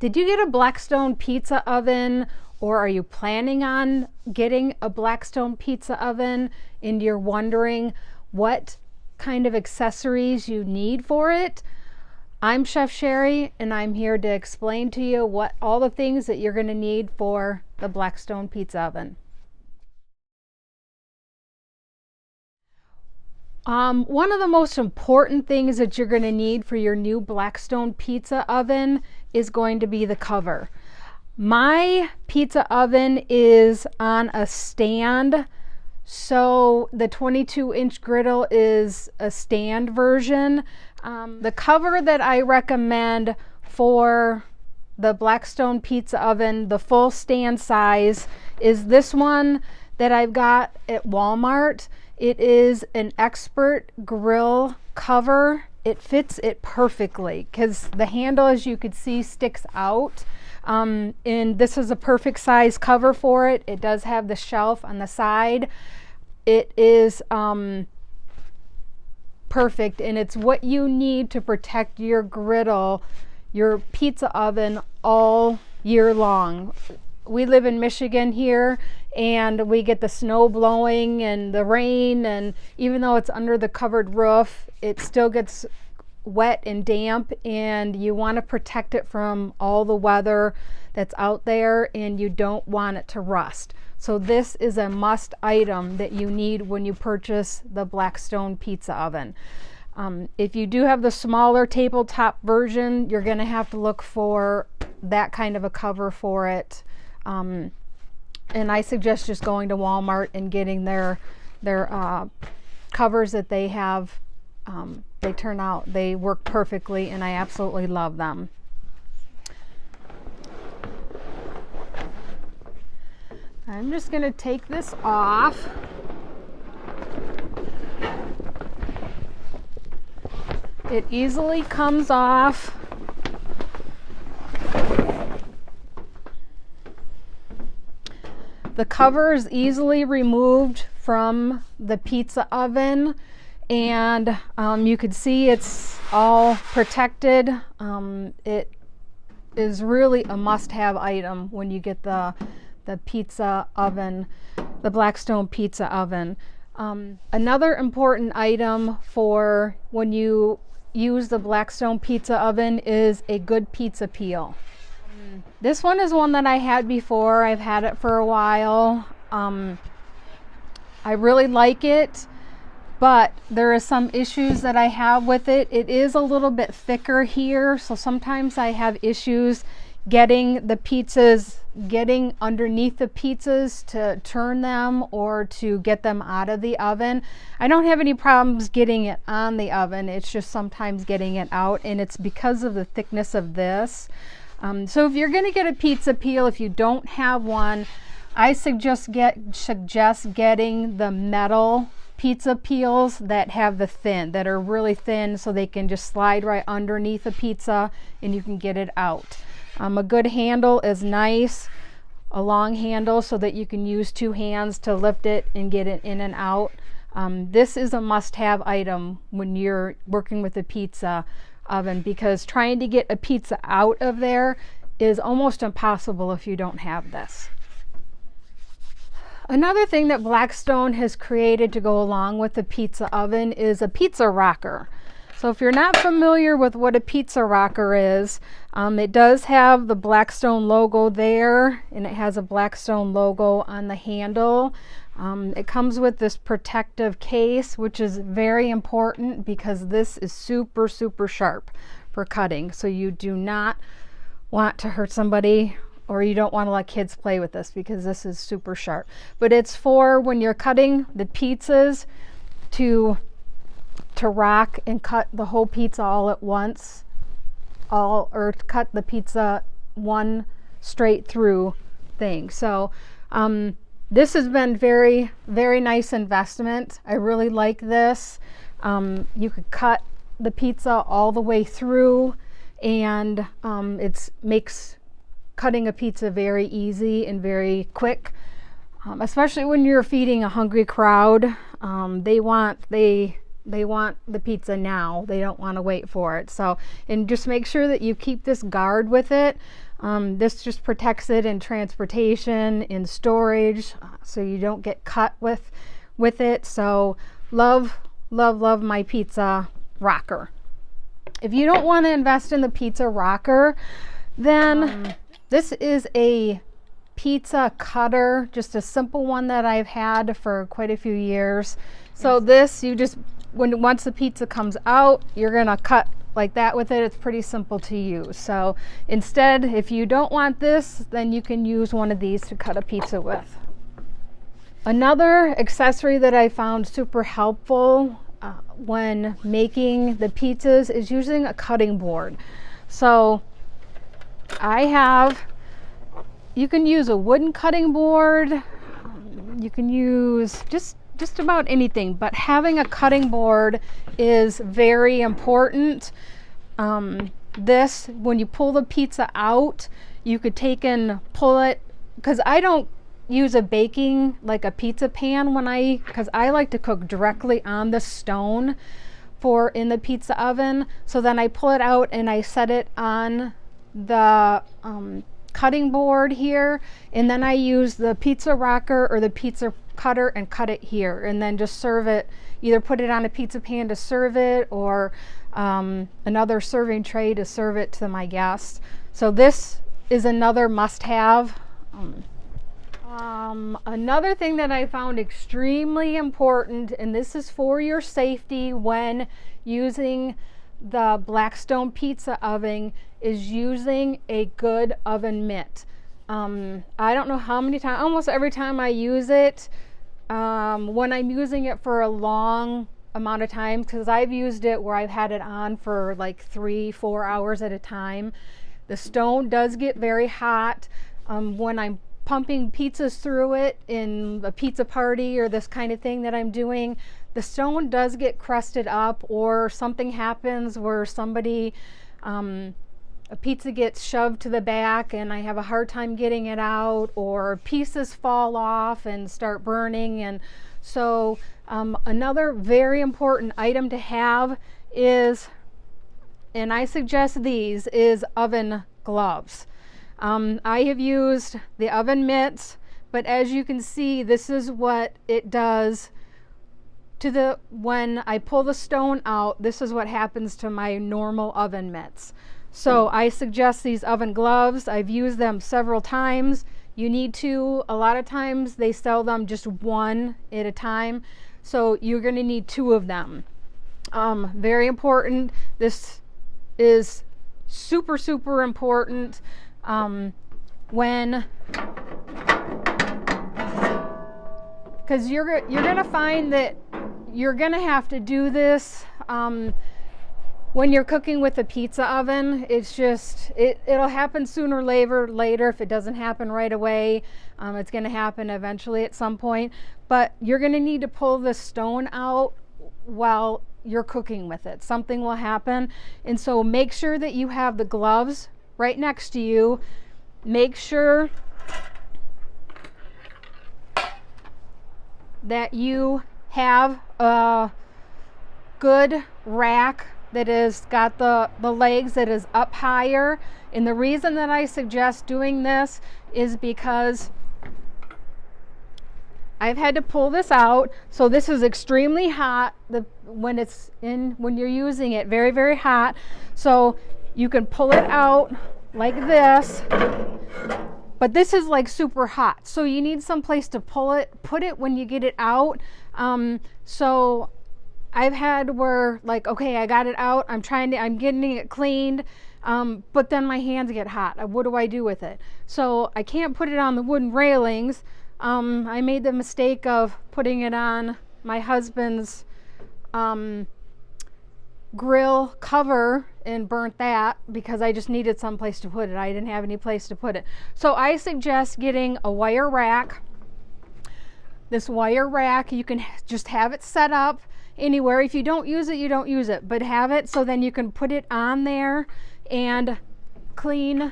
Did you get a Blackstone pizza oven, or are you planning on getting a Blackstone pizza oven and you're wondering what kind of accessories you need for it? I'm Chef Sherry, and I'm here to explain to you what all the things that you're going to need for the Blackstone pizza oven. One of the most important things that you're going to need for your new Blackstone pizza oven is going to be the cover. My pizza oven is on a stand, so the 22-inch griddle is a stand version. The cover that I recommend for the Blackstone pizza oven, the full stand size, is this one that I've got at Walmart. It is an expert grill cover. It fits it perfectly because the handle, as you can see, sticks out. And this is a perfect size cover for it. It does have the shelf on the side. It is perfect, and it's what you need to protect your griddle, your pizza oven, all year long. We live in Michigan here, and we get the snow blowing and the rain, and even though it's under the covered roof, it still gets wet and damp, and you want to protect it from all the weather that's out there, and you don't want it to rust. So this is a must item that you need when you purchase the Blackstone pizza oven. If you do have the smaller tabletop version, you're going to have to look for that kind of a cover for it. And I suggest just going to Walmart and getting their covers that they have. They work perfectly, and I absolutely love them. I'm just going to take this off. It easily comes off. The cover is easily removed from the pizza oven, and you can see it's all protected. It is really a must-have item when you get the pizza oven, the Blackstone pizza oven. Another important item for when you use the Blackstone pizza oven is a good pizza peel. This one is one that I had before. I've had it for a while. I really like it, but there are some issues that I have with it. It is a little bit thicker here, so sometimes I have issues getting underneath the pizzas to turn them or to get them out of the oven. I don't have any problems getting it on the oven. It's just sometimes getting it out, and it's because of the thickness of this. So if you're going to get a pizza peel, if you don't have one, I suggest getting the metal pizza peels that have that are really thin, so they can just slide right underneath the pizza and you can get it out. A good handle is nice, a long handle, so that you can use two hands to lift it and get it in and out. This is a must-have item when you're working with a pizza oven, because trying to get a pizza out of there is almost impossible if you don't have this. Another thing that Blackstone has created to go along with the pizza oven is a pizza rocker. So if you're not familiar with what a pizza rocker is, it does have the Blackstone logo there, and it has a Blackstone logo on the handle. It comes with this protective case, which is very important because this is super, super sharp for cutting. So you do not want to hurt somebody, or you don't want to let kids play with this because this is super sharp. But it's for when you're cutting the pizzas to rock and cut the whole pizza all at once, or cut the pizza one straight through thing. So this has been very, very nice investment. I really like this. You could cut the pizza all the way through, and it makes cutting a pizza very easy and very quick, especially when you're feeding a hungry crowd. they want the pizza now. They don't want to wait for it. So, and just make sure that you keep this guard with it. This just protects it in transportation, in storage, so you don't get cut with it. So love, love, love my pizza rocker. If you don't want to invest in the pizza rocker, then this is a pizza cutter, just a simple one that I've had for quite a few years. So this, you just, once the pizza comes out, you're gonna cut like that with it. It's pretty simple to use. So instead, if you don't want this, then you can use one of these to cut a pizza with. Another accessory that I found super helpful when making the pizzas is using a cutting board. So you can use a wooden cutting board, you can use just about anything, but having a cutting board is very important. This, when you pull the pizza out, you could take and pull it, because I don't use a baking, like a pizza pan because I like to cook directly on the stone in the pizza oven. So then I pull it out and I set it on the cutting board here, and then I use the pizza rocker or the pizza cutter and cut it here, and then just serve it, either put it on a pizza pan to serve it, or another serving tray to serve it to my guests. So this is another must-have. Another thing that I found extremely important, and this is for your safety when using the Blackstone Pizza Oven, is using a good oven mitt. I don't know how many times, almost every time I use it, when I'm using it for a long amount of time, because I've used it where I've had it on for like 3-4 hours at a time, the stone does get very hot. When I'm pumping pizzas through it in a pizza party or this kind of thing that I'm doing, the stone does get crusted up, or something happens where a pizza gets shoved to the back and I have a hard time getting it out, or pieces fall off and start burning. And so another very important item to have is, and I suggest these, is oven gloves. I have used the oven mitts, but as you can see, this is what it does to when I pull the stone out, this is what happens to my normal oven mitts. So I suggest these oven gloves. I've used them several times. You need to, a lot of times they sell them just one at a time. So you're gonna need 2 of them. Very important. This is super, super important. Because you're gonna find that you're gonna have to do this when you're cooking with a pizza oven. It's just, it'll happen sooner or later. If it doesn't happen right away, it's gonna happen eventually at some point. But you're gonna need to pull the stone out while you're cooking with it. Something will happen. And so make sure that you have the gloves right next to you. Make sure that you have a good rack that has got the legs that is up higher. And the reason that I suggest doing this is because I've had to pull this out. So this is extremely hot when you're using it, very, very hot. So you can pull it out like this, but this is like super hot. So you need some place to put it when you get it out. So I've had where, like, okay, I got it out, I'm getting it cleaned, but then my hands get hot. What do I do with it? So I can't put it on the wooden railings. I made the mistake of putting it on my husband's grill cover and burnt that because I just needed some place to put it. I didn't have any place to put it. So I suggest getting a wire rack. This wire rack, you can just have it set up anywhere. If you don't use it, you don't use it, but have it so then you can put it on there and clean.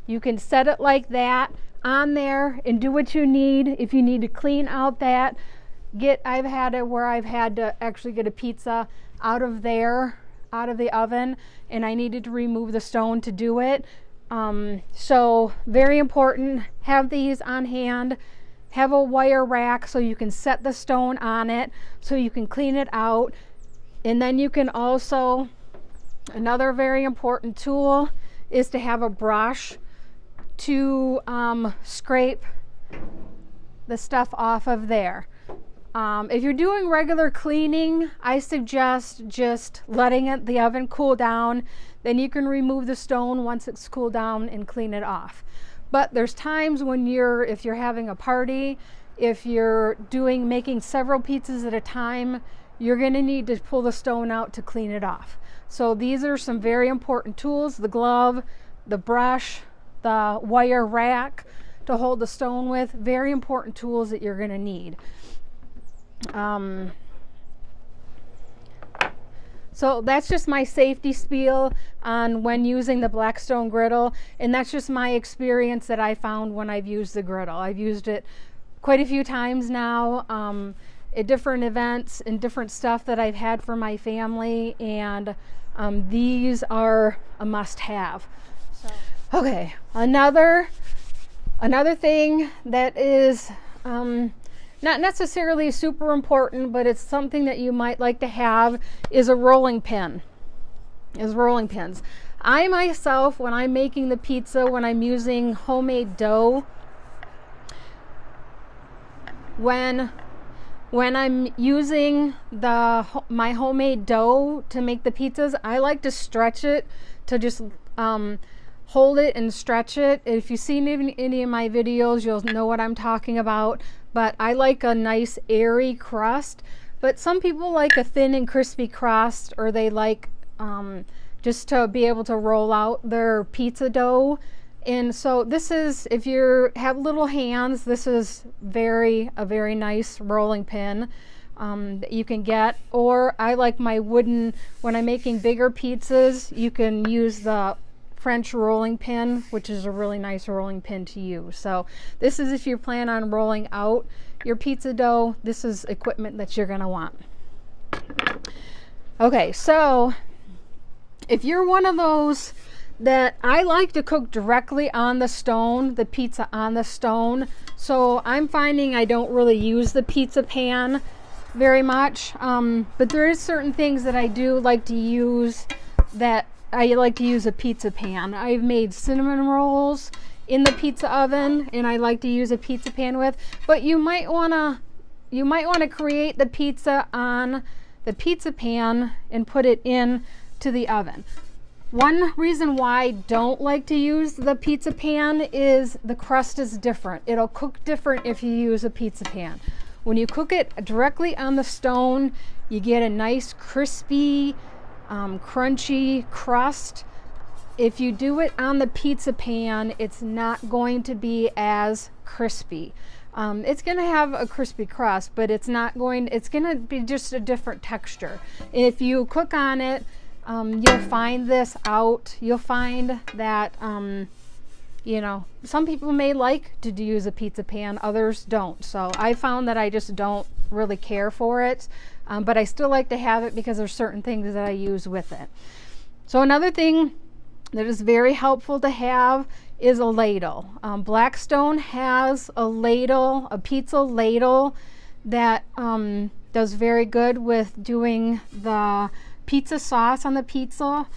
You can set it like that, on there and do what you need. If you need to clean out that, I've had it where I've had to actually get a pizza out of there, out of the oven, and I needed to remove the stone to do it. So very important, have these on hand, have a wire rack so you can set the stone on it so you can clean it out. And then you can also, another very important tool is to have a brush to scrape the stuff off of there. If you're doing regular cleaning, I suggest just letting the oven cool down. Then you can remove the stone once it's cooled down and clean it off. But there's times when if you're having a party, if you're making several pizzas at a time, you're going to need to pull the stone out to clean it off. So these are some very important tools: the glove, the brush, the wire rack to hold the stone with. Very important tools that you're going to need. So that's just my safety spiel on when using the Blackstone griddle, and that's just my experience that I found when I've used the griddle. I've used it quite a few times now at different events and different stuff that I've had for my family, and these are a must-have. So, okay, another thing that is not necessarily super important, but it's something that you might like to have, is a rolling pin. Rolling pins. I myself, when I'm making the pizza, when I'm using homemade dough, when I'm using my homemade dough to make the pizzas, I like to stretch it, to just hold it and stretch it. If you've seen any of my videos, you'll know what I'm talking about. But I like a nice airy crust, but some people like a thin and crispy crust, or they like just to be able to roll out their pizza dough. And so this is, if you have little hands, this is a very nice rolling pin that you can get. Or I like my wooden, when I'm making bigger pizzas, you can use the French rolling pin, which is a really nice rolling pin to use. So this is if you plan on rolling out your pizza dough, this is equipment that you're going to want. Okay, so if you're one of those that, I like to cook directly on the stone, the pizza on the stone, so I'm finding I don't really use the pizza pan very much, but there is certain things that I do like to use, that I like to use a pizza pan. I've made cinnamon rolls in the pizza oven, and I like to use a pizza pan with, but you might want to create the pizza on the pizza pan and put it in to the oven. One reason why I don't like to use the pizza pan is the crust is different. It'll cook different if you use a pizza pan. When you cook it directly on the stone, you get a nice crispy, crunchy crust. If you do it on the pizza pan, it's not going to be as crispy. It's going to have a crispy crust, but it's going to be just a different texture. If you cook on it, you'll find this out. You'll find that, some people may like to use a pizza pan, others don't. So I found that I just don't really care for it. But I still like to have it because there's certain things that I use with it. So another thing that is very helpful to have is a ladle. Blackstone has a ladle, a pizza ladle, that does very good with doing the pizza sauce on the pizza.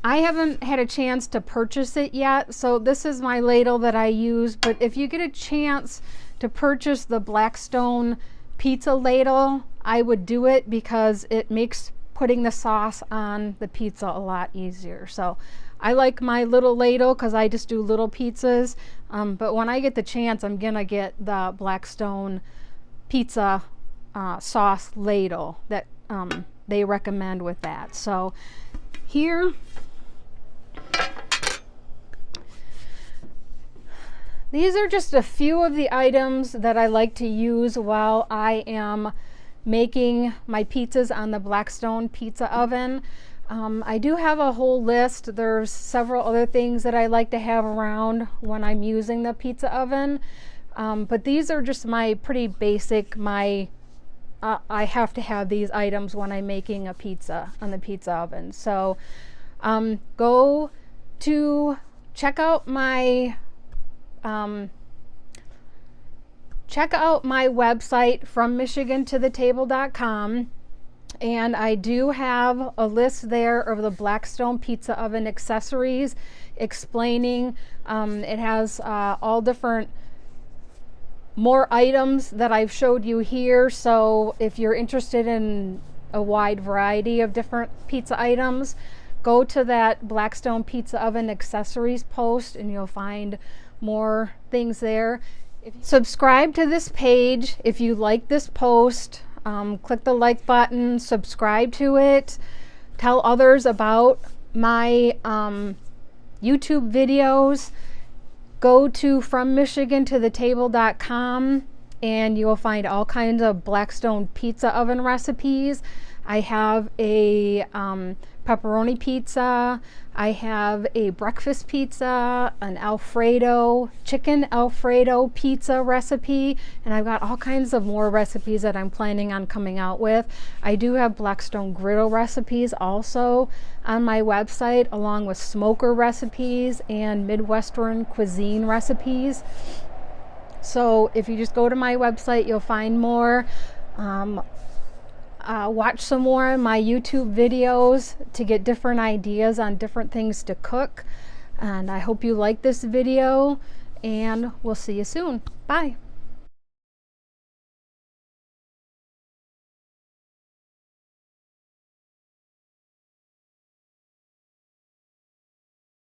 I haven't had a chance to purchase it yet, so this is my ladle that I use. But if you get a chance to purchase the Blackstone pizza ladle, I would do it, because it makes putting the sauce on the pizza a lot easier. So I like my little ladle because I just do little pizzas, but when I get the chance, I'm gonna get the Blackstone pizza sauce ladle that they recommend with that. So here, these are just a few of the items that I like to use while I am making my pizzas on the Blackstone Pizza Oven. I do have a whole list. There's several other things that I like to have around when I'm using the pizza oven. But these are just my pretty basic, I have to have these items when I'm making a pizza on the pizza oven. So go to check out my website, frommichigantothetable.com. And I do have a list there of the Blackstone Pizza Oven accessories explaining. It has all different more items that I've showed you here. So if you're interested in a wide variety of different pizza items, go to that Blackstone Pizza Oven accessories post and you'll find more things there. Subscribe to this page if you like this post. Click the like button, subscribe to it, tell others about my YouTube videos. Go to frommichigantothetable.com and you will find all kinds of Blackstone pizza oven recipes. I have a pepperoni pizza, I have a breakfast pizza, an Alfredo, chicken Alfredo pizza recipe, and I've got all kinds of more recipes that I'm planning on coming out with. I do have Blackstone griddle recipes also on my website, along with smoker recipes and Midwestern cuisine recipes. So if you just go to my website, you'll find more. Watch some more of my YouTube videos to get different ideas on different things to cook. And I hope you like this video, and we'll see you soon. Bye.